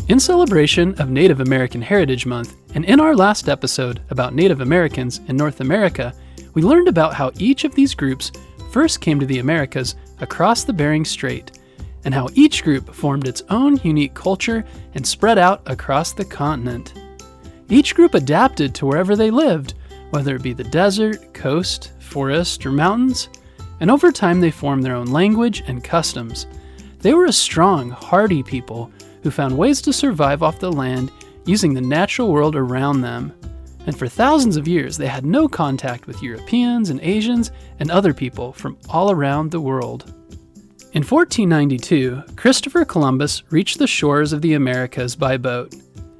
In celebration of Native American Heritage Month, and in our last episode about Native Americans in North America, we learned about how each of these groups first came to the Americas across the Bering Strait, and how each group formed its own unique culture and spread out across the continent. Each group adapted to wherever they lived, whether it be the desert, coast, forest, or mountains, and over time they formed their own language and customs. They were a strong, hardy people who found ways to survive off the land using the natural world around them. And for thousands of years, they had no contact with Europeans and Asians and other people from all around the world. In 1492, Christopher Columbus reached the shores of the Americas by boat.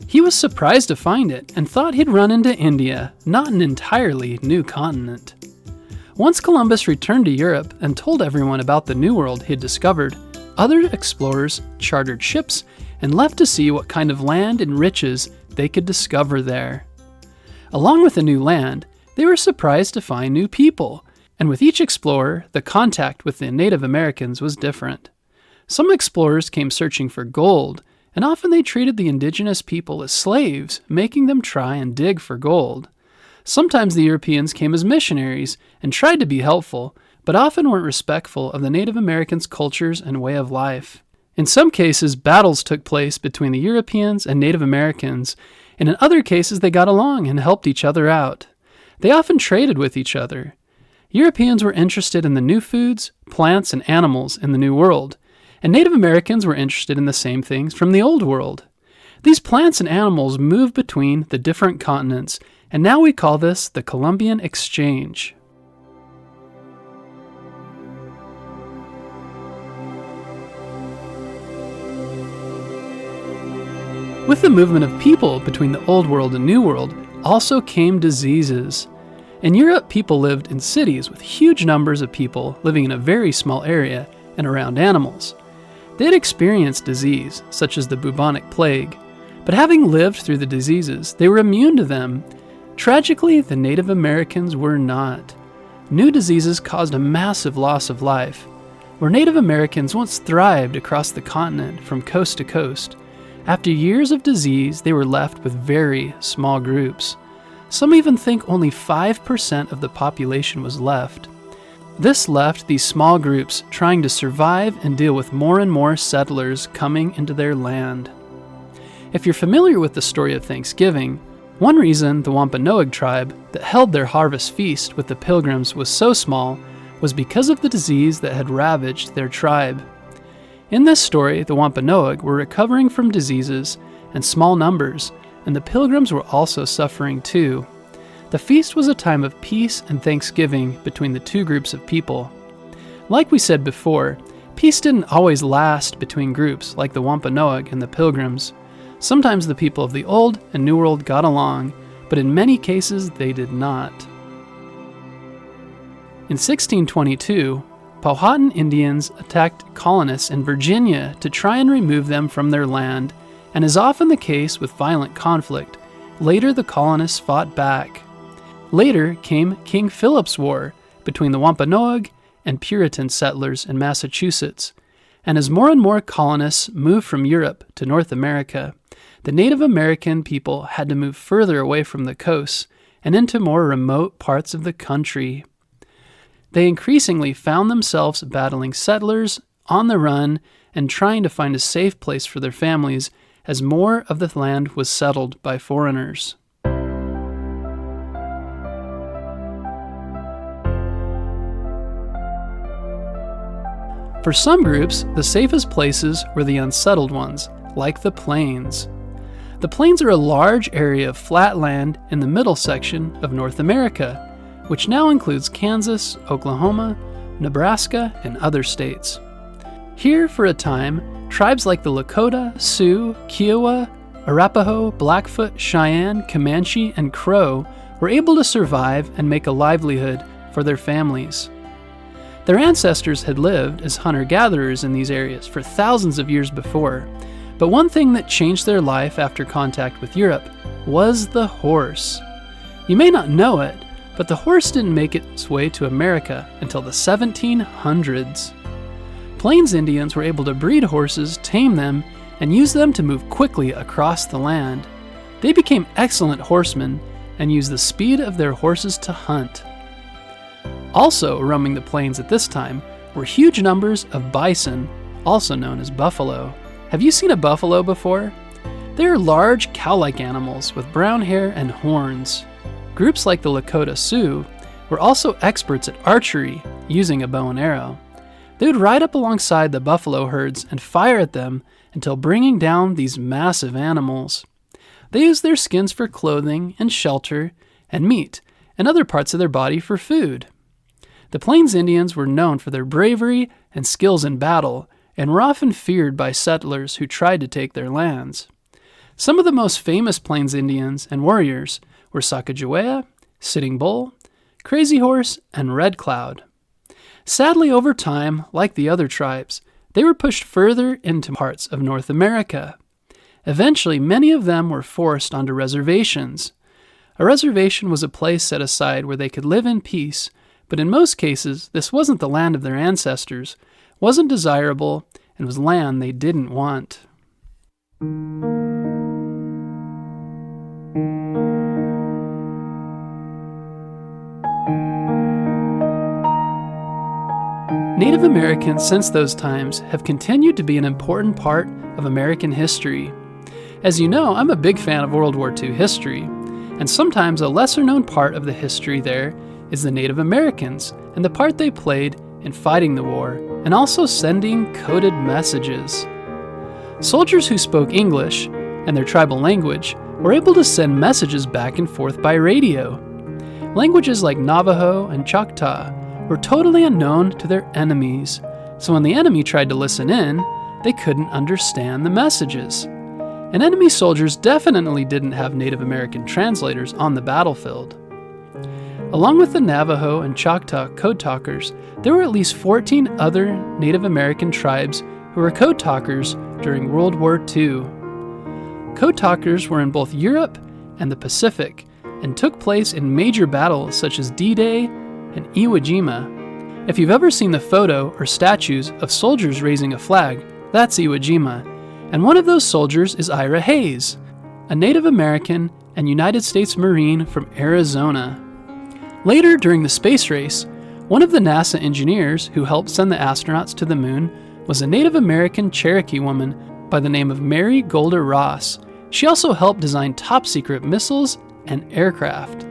He was surprised to find it and thought he'd run into India, not an entirely new continent. Once Columbus returned to Europe and told everyone about the New World he'd discovered, other explorers chartered ships and left to see what kind of land and riches they could discover there. Along with the new land, they were surprised to find new people, and with each explorer, the contact with the Native Americans was different. Some explorers came searching for gold, and often they treated the indigenous people as slaves, making them try and dig for gold. Sometimes the Europeans came as missionaries and tried to be helpful, but often weren't respectful of the Native Americans' cultures and way of life. In some cases, battles took place between the Europeans and Native Americans, and in other cases they got along and helped each other out. They often traded with each other. Europeans were interested in the new foods, plants, and animals in the New World, and Native Americans were interested in the same things from the Old World. These plants and animals moved between the different continents, and now we call this the Columbian Exchange. With the movement of people between the Old World and New World also came diseases. In Europe, people lived in cities with huge numbers of people living in a very small area and around animals. They had experienced disease, such as the bubonic plague, but having lived through the diseases, they were immune to them. Tragically, the Native Americans were not. New diseases caused a massive loss of life. Where Native Americans once thrived across the continent from coast to coast, after years of disease, they were left with very small groups. Some even think only 5% of the population was left. This left these small groups trying to survive and deal with more and more settlers coming into their land. If you're familiar with the story of Thanksgiving, one reason the Wampanoag tribe that held their harvest feast with the Pilgrims was so small was because of the disease that had ravaged their tribe. In this story, the Wampanoag were recovering from diseases and small numbers, and the Pilgrims were also suffering too. The feast was a time of peace and thanksgiving between the two groups of people. Like we said before, peace didn't always last between groups like the Wampanoag and the Pilgrims. Sometimes the people of the Old and New World got along, but in many cases they did not. In 1622, Powhatan Indians attacked colonists in Virginia to try and remove them from their land, and as often the case with violent conflict, later the colonists fought back. Later came King Philip's War between the Wampanoag and Puritan settlers in Massachusetts, and as more and more colonists moved from Europe to North America, the Native American people had to move further away from the coasts and into more remote parts of the country. They increasingly found themselves battling settlers, on the run, and trying to find a safe place for their families as more of the land was settled by foreigners. For some groups, the safest places were the unsettled ones, like the plains. The plains are a large area of flat land in the middle section of North America, which now includes Kansas, Oklahoma, Nebraska, and other states. Here, for a time, tribes like the Lakota, Sioux, Kiowa, Arapaho, Blackfoot, Cheyenne, Comanche, and Crow were able to survive and make a livelihood for their families. Their ancestors had lived as hunter-gatherers in these areas for thousands of years before, but one thing that changed their life after contact with Europe was the horse. You may not know it, but the horse didn't make its way to America until the 1700s. Plains Indians were able to breed horses, tame them, and used them to move quickly across the land. They became excellent horsemen and used the speed of their horses to hunt. Also roaming the plains at this time were huge numbers of bison, also known as buffalo. Have you seen a buffalo before? They are large cow-like animals with brown hair and horns. Groups like the Lakota Sioux were also experts at archery, using a bow and arrow. They would ride up alongside the buffalo herds and fire at them until bringing down these massive animals. They used their skins for clothing and shelter, and meat and other parts of their body for food. The Plains Indians were known for their bravery and skills in battle, and were often feared by settlers who tried to take their lands. Some of the most famous Plains Indians and warriors were Sacagawea, Sitting Bull, Crazy Horse, and Red Cloud. Sadly, over time, like the other tribes, they were pushed further into parts of North America. Eventually, many of them were forced onto reservations. A reservation was a place set aside where they could live in peace, but in most cases, this wasn't the land of their ancestors, wasn't desirable, and was land they didn't want. Native Americans since those times have continued to be an important part of American history. As you know, I'm a big fan of World War II history, and sometimes a lesser-known part of the history there is the Native Americans and the part they played in fighting the war and also sending coded messages. Soldiers who spoke English and their tribal language were able to send messages back and forth by radio. Languages like Navajo and Choctaw were totally unknown to their enemies, so when the enemy tried to listen in, they couldn't understand the messages. And enemy soldiers definitely didn't have Native American translators on the battlefield. Along with the Navajo and Choctaw code talkers, there were at least 14 other Native American tribes who were code talkers during World War II. Code talkers were in both Europe and the Pacific and took place in major battles such as D-Day and Iwo Jima. If you've ever seen the photo or statues of soldiers raising a flag, that's Iwo Jima. And one of those soldiers is Ira Hayes, a Native American and United States Marine from Arizona. Later, during the space race, one of the NASA engineers who helped send the astronauts to the moon was a Native American Cherokee woman by the name of Mary Golder Ross. She also helped design top-secret missiles and aircraft.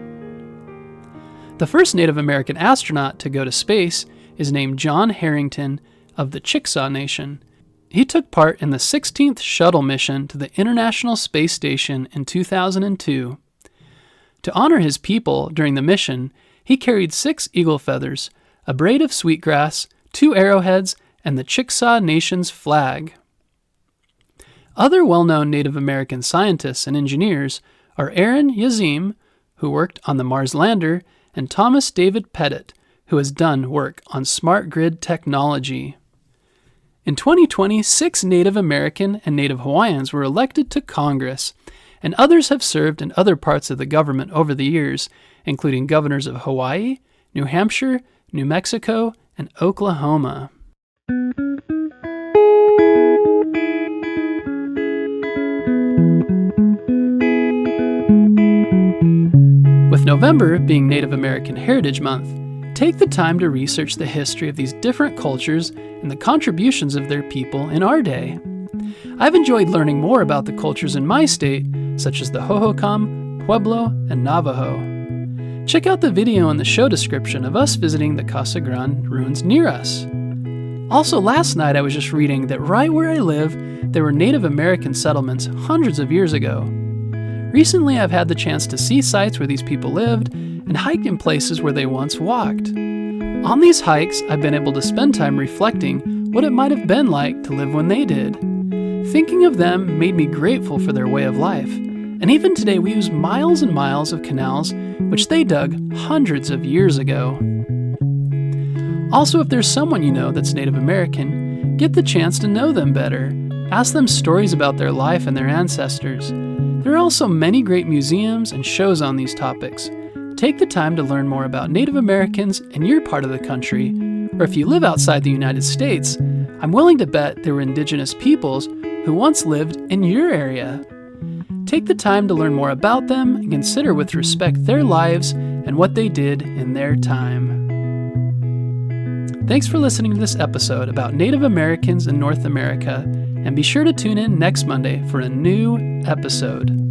The first Native American astronaut to go to space is named John Harrington of the Chickasaw Nation. He took part in the 16th shuttle mission to the International Space Station in 2002. To honor his people during the mission, he carried 6 eagle feathers, a braid of sweetgrass, 2 arrowheads, and the Chickasaw Nation's flag. Other well-known Native American scientists and engineers are Aaron Yazim, who worked on the Mars lander, and Thomas David Pettit, who has done work on smart grid technology. In 2020, 6 Native American and Native Hawaiians were elected to Congress, and others have served in other parts of the government over the years, including governors of Hawaii, New Hampshire, New Mexico, and Oklahoma. With November being Native American Heritage Month, take the time to research the history of these different cultures and the contributions of their people in our day. I've enjoyed learning more about the cultures in my state, such as the Hohokam, Pueblo, and Navajo. Check out the video in the show description of us visiting the Casa Grande ruins near us. Also, last night I was just reading that right where I live, there were Native American settlements hundreds of years ago. Recently, I've had the chance to see sites where these people lived and hike in places where they once walked. On these hikes, I've been able to spend time reflecting what it might have been like to live when they did. Thinking of them made me grateful for their way of life, and even today we use miles and miles of canals which they dug hundreds of years ago. Also, if there's someone you know that's Native American, get the chance to know them better. Ask them stories about their life and their ancestors. There are also many great museums and shows on these topics. Take the time to learn more about Native Americans in your part of the country, or if you live outside the United States, I'm willing to bet there were indigenous peoples who once lived in your area. Take the time to learn more about them and consider with respect their lives and what they did in their time. Thanks for listening to this episode about Native Americans in North America, and be sure to tune in next Monday for a new episode.